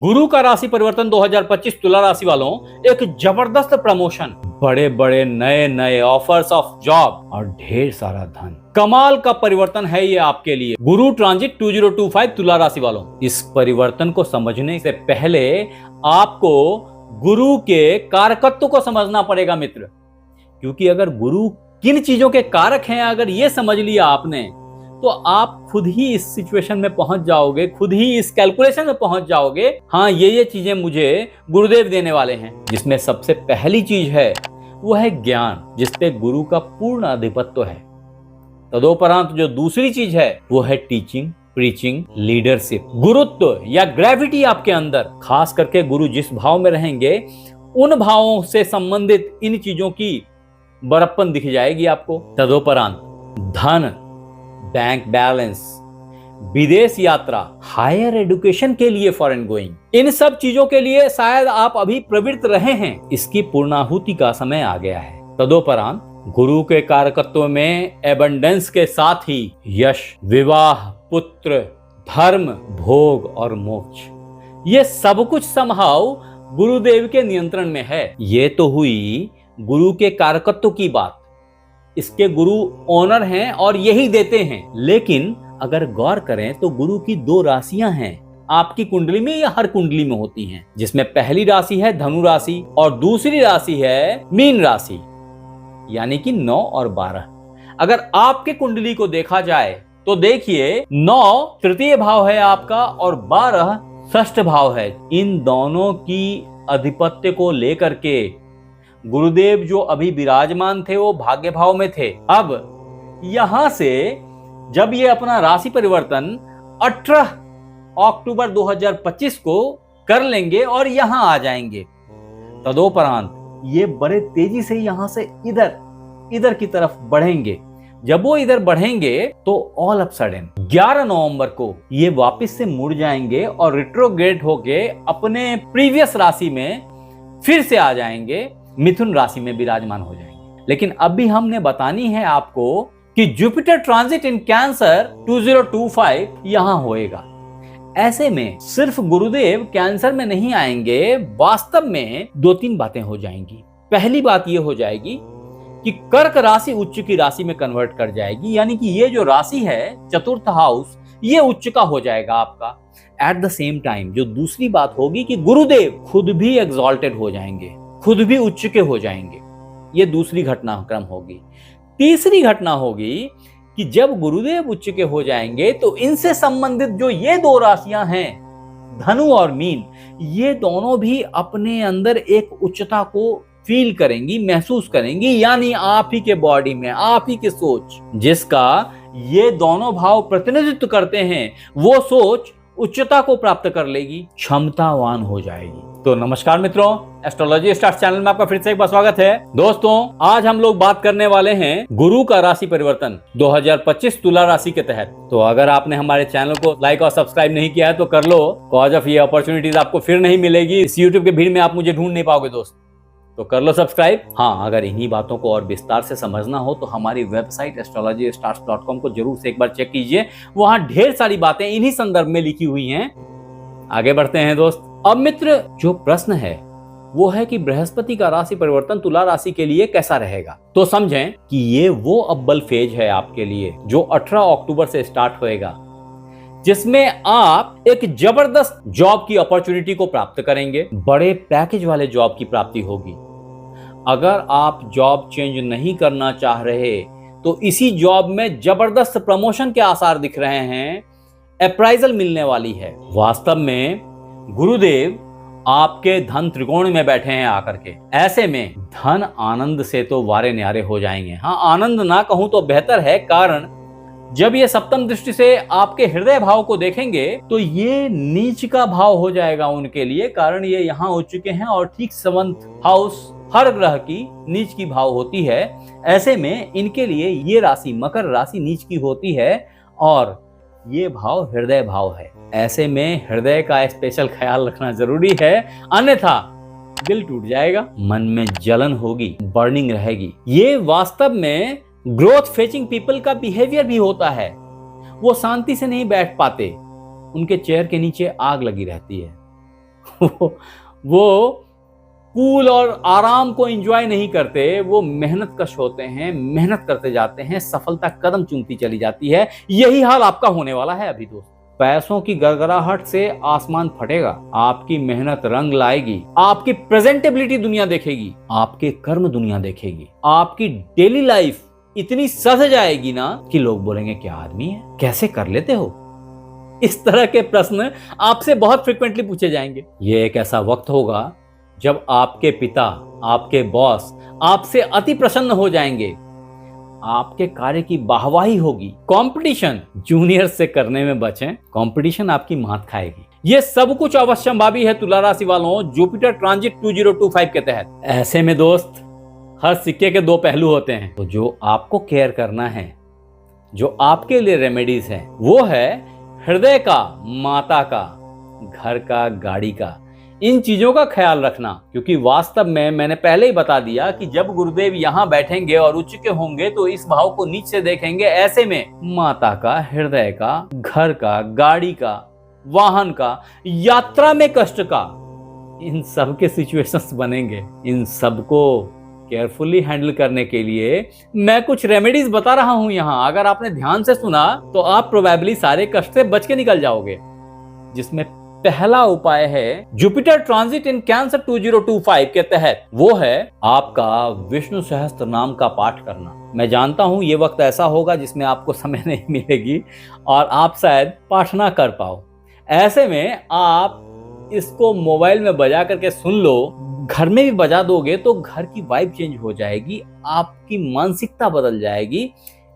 गुरु का राशि परिवर्तन 2025 तुला राशि वालों, एक जबरदस्त प्रमोशन, बड़े बड़े नए नए ऑफर्स ऑफ जॉब और ढेर सारा धन। कमाल का परिवर्तन है ये आपके लिए। गुरु ट्रांजिट 2025 तुला राशि वालों, इस परिवर्तन को समझने से पहले आपको गुरु के कारकत्व को समझना पड़ेगा मित्र, क्योंकि अगर गुरु किन चीजों के कारक हैं अगर ये समझ लिया आपने तो आप खुद ही इस सिचुएशन में पहुंच जाओगे, खुद ही इस कैलकुलेशन में पहुंच जाओगे। हाँ, ये चीजें मुझे गुरुदेव देने वाले हैं, जिसमें सबसे पहली चीज है वो है ज्ञान, जिसपे गुरु का पूर्ण आधिपत्य है। तदोपरांत जो दूसरी चीज है वो है टीचिंग, प्रीचिंग, लीडरशिप, गुरुत्व या ग्रेविटी आपके अंदर। खास करके गुरु जिस भाव में रहेंगे उन भावों से संबंधित इन चीजों की बड़प्पन दिख जाएगी आपको। तदोपरांत धन, बैंक बैलेंस, विदेश यात्रा, हायर एजुकेशन के लिए फॉरेन गोइंग, इन सब चीजों के लिए शायद आप अभी प्रवृत्त रहे हैं, इसकी पूर्णाहुति का समय आ गया है। तदोपरांत गुरु के कारकत्व में एबंडेंस के साथ ही यश, विवाह, पुत्र, धर्म, भोग और मोक्ष, ये सब कुछ समहाउ गुरुदेव के नियंत्रण में है। ये तो हुई गुरु के कारकत्व की बात। इसके गुरु ओनर हैं और यही देते हैं। लेकिन अगर गौर करें तो गुरु की दो राशियां हैं आपकी कुंडली में या हर कुंडली में होती हैं, जिसमें पहली राशि है धनु राशि और दूसरी राशि है मीन राशि, यानी कि 9 और 12। अगर आपके कुंडली को देखा जाए तो देखिए 9 तृतीय भाव है आपका और 12 षष्ठ भाव है। इन दोनों की अधिपत्य को लेकर के गुरुदेव जो अभी विराजमान थे वो भाग्य भाव में थे। अब यहां से जब ये अपना राशि परिवर्तन 18 अक्टूबर 2025 को कर लेंगे और यहां आ जाएंगे, तदोपरांत ये बड़े तेजी से यहां से इधर की तरफ बढ़ेंगे। जब वो इधर बढ़ेंगे तो ऑल ऑफ सडन 11 नवंबर को ये वापस से मुड़ जाएंगे और रिट्रोग्रेड होके अपने प्रीवियस राशि में फिर से आ जाएंगे, मिथुन राशि में विराजमान हो जाएंगे। लेकिन अभी हमने बतानी है आपको कि जुपिटर ट्रांजिट इन कैंसर 2025 यहां होएगा। ऐसे में सिर्फ गुरुदेव कैंसर में नहीं आएंगे, वास्तव में 2-3 बातें हो जाएंगी। पहली बात यह हो जाएगी कि कर्क राशि उच्च की राशि में कन्वर्ट कर जाएगी, यानी कि ये जो राशि है चतुर्थ हाउस ये उच्च का हो जाएगा आपका। एट द सेम टाइम जो दूसरी बात होगी कि गुरुदेव खुद भी एग्जॉल्टेड हो जाएंगे, खुद भी उच्च के हो जाएंगे। ये दूसरी घटनाक्रम होगी। तीसरी घटना होगी कि जब गुरुदेव उच्च के हो जाएंगे तो इनसे संबंधित जो ये दो राशियां हैं धनु और मीन, ये दोनों भी अपने अंदर एक उच्चता को फील करेंगी, महसूस करेंगी, यानी आप ही के बॉडी में, आप ही की सोच जिसका ये दोनों भाव प्रतिनिधित्व करते हैं, वो सोच उच्चता को प्राप्त कर लेगी, क्षमतावान हो जाएगी। तो नमस्कार मित्रों, एस्ट्रोलॉजी स्टार्स चैनल में आपका फिर से एक बार स्वागत है। दोस्तों, आज हम लोग बात करने वाले हैं गुरु का राशि परिवर्तन 2025 तुला राशि के तहत। तो अगर आपने हमारे चैनल को लाइक और सब्सक्राइब नहीं किया है तो कर लो, कॉज ऑफ ये अपॉर्चुनिटीज आपको फिर नहीं मिलेगी। इस यूट्यूब के भीड़ में आप मुझे ढूंढ नहीं पाओगे दोस्त, तो कर लो सब्सक्राइब। हाँ, अगर इन्हीं बातों को और विस्तार से समझना हो तो हमारी वेबसाइट astrologystars.com को जरूर से एक बार चेक कीजिए। वहां ढेर सारी बातें इन्हीं संदर्भ में लिखी हुई हैं। आगे बढ़ते हैं दोस्त। अब मित्र, जो प्रश्न है वो है कि बृहस्पति का राशि परिवर्तन तुला राशि के लिए कैसा रहेगा। तो समझें कि ये वो अव्वल फेज है आपके लिए जो 18 अक्टूबर से स्टार्ट होएगा, जिसमें आप एक जबरदस्त जॉब की अपॉर्चुनिटी को प्राप्त करेंगे। बड़े पैकेज वाले जॉब की प्राप्ति होगी। अगर आप जॉब चेंज नहीं करना चाह रहे तो इसी जॉब में जबरदस्त प्रमोशन के आसार दिख रहे हैं, अप्राइजल मिलने वाली है। वास्तव में गुरुदेव आपके धन त्रिकोण में बैठे हैं आकर के। ऐसे में धन आनंद से तो वारे न्यारे हो जाएंगे। हाँ, आनंद ना कहूं तो बेहतर है, कारण जब ये सप्तम दृष्टि से आपके हृदय भाव को देखेंगे तो ये नीच का भाव हो जाएगा उनके लिए, कारण ये यहाँ हो चुके हैं और ठीक 7th हाउस हर ग्रह की नीच की भाव होती है। ऐसे में इनके लिए ये राशि मकर राशि नीच की होती है और ये भाव हृदय भाव है। ऐसे में हृदय का स्पेशल ख्याल रखना जरूरी है, अन्यथा दिल टूट जाएगा, मन में जलन होगी, बर्निंग रहेगी। ये वास्तव में ग्रोथ फेचिंग पीपल का बिहेवियर भी होता है। वो शांति से नहीं बैठ पाते, उनके चेयर के नीचे आग लगी रहती है। वो कूल और आराम को एंजॉय नहीं करते, वो मेहनत कश होते हैं, मेहनत करते जाते हैं, सफलता कदम चूमती चली जाती है। यही हाल आपका होने वाला है अभी दोस्त। पैसों की गड़गड़ाहट से आसमान फटेगा, आपकी मेहनत रंग लाएगी, आपकी प्रेजेंटेबिलिटी दुनिया देखेगी, आपके कर्म दुनिया देखेगी, आपकी डेली लाइफ इतनी सज जाएगी ना कि लोग बोलेंगे क्या आदमी है, कैसे कर लेते हो। इस तरह के प्रश्न आपसे बहुत फ्रिक्वेंटली पूछे जाएंगे। ये एक ऐसा वक्त होगा जब आपके पिता, आपके बॉस आपसे अति प्रसन्न हो जाएंगे, आपके कार्य की वाहवाही होगी। कंपटीशन जूनियर से करने में बचें, कंपटीशन आपकी मात खाएगी। ये सब कुछ अवश्यंभावी है तुला राशि वालों जुपिटर ट्रांजिट 2025 के तहत। ऐसे में दोस्त, हर सिक्के के दो पहलू होते हैं। तो जो आपको केयर करना है, जो आपके लिए रेमेडीज है, वो है हृदय का, माता का, घर का, गाड़ी का, इन चीजों का ख्याल रखना। क्योंकि वास्तव में मैंने पहले ही बता दिया कि जब गुरुदेव यहाँ बैठेंगे और उच्च के होंगे तो इस भाव को नीचे से देखेंगे। ऐसे में माता का, हृदय का, घर का, गाड़ी का, वाहन का, यात्रा में कष्ट का, इन सब के सिचुएशंस बनेंगे। इन सब को केयरफुली हैंडल करने के लिए मैं कुछ रेमेडीज बता रहा हूं यहाँ। अगर आपने ध्यान से सुना तो आप प्रोबेबली सारे कष्ट से बच के निकल जाओगे। जिसमें पहला उपाय है जुपिटर ट्रांजिट इन कैंसर 2025 के तहत, वो है आपका विष्णु सहस्त्र नाम का पाठ करना। मैं जानता हूं ये वक्त ऐसा होगा जिसमें आपको समय नहीं मिलेगी और आप शायद पाठ ना कर पाओ। ऐसे में आप इसको मोबाइल में बजा करके सुन लो, घर में भी बजा दोगे तो घर की वाइब चेंज हो जाएगी, आपकी मानसिकता बदल जाएगी।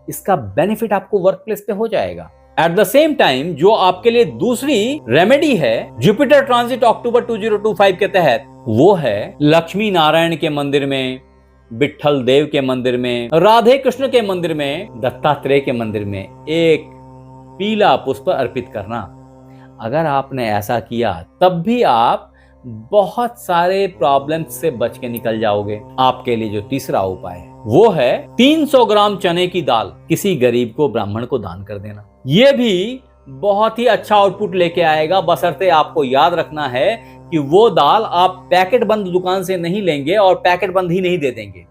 इसका बेनिफिट आपको वर्क प्लेस पे हो जाएगा। एट द सेम टाइम जो आपके लिए दूसरी रेमेडी है जुपिटर ट्रांजिट अक्टूबर 2025 के तहत, वो है लक्ष्मी नारायण के मंदिर में, विट्ठल देव के मंदिर में, राधे कृष्ण के मंदिर में, दत्तात्रेय के मंदिर में एक पीला पुष्प अर्पित करना। अगर आपने ऐसा किया तब भी आप बहुत सारे प्रॉब्लम्स से बच के निकल जाओगे। आपके लिए जो तीसरा उपाय है वो है 300 ग्राम चने की दाल किसी गरीब को, ब्राह्मण को दान कर देना। ये भी बहुत ही अच्छा आउटपुट लेके आएगा, बशर्ते आपको याद रखना है कि वो दाल आप पैकेट बंद दुकान से नहीं लेंगे और पैकेट बंद ही नहीं दे देंगे।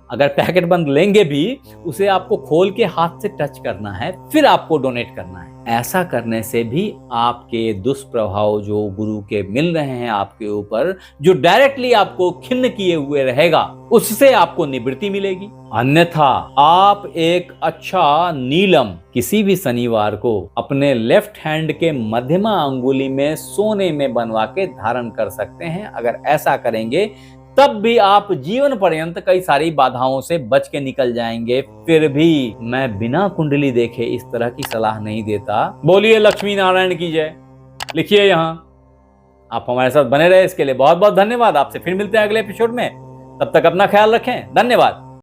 अगर पैकेट बंद लेंगे भी, उसे आपको खोल के हाथ से टच करना है, फिर आपको डोनेट करना है। ऐसा करने से भी आपके दुष्प्रभाव जो गुरु के मिल रहे हैं आपके ऊपर, जो डायरेक्टली आपको खिन्न किए हुए रहेगा, उससे आपको निवृत्ति मिलेगी। अन्यथा आप एक अच्छा नीलम किसी भी शनिवार को अपने लेफ्ट हैंड के मध्यमा अंगुली में सोने में बनवा के धारण कर सकते हैं। अगर ऐसा करेंगे तब भी आप जीवन पर्यंत कई सारी बाधाओं से बच के निकल जाएंगे। फिर भी मैं बिना कुंडली देखे इस तरह की सलाह नहीं देता। बोलिए लक्ष्मी नारायण की जय। लिखिए यहाँ। आप हमारे साथ बने रहे, इसके लिए बहुत बहुत धन्यवाद। आपसे फिर मिलते हैं अगले एपिसोड में। तब तक अपना ख्याल रखें। धन्यवाद।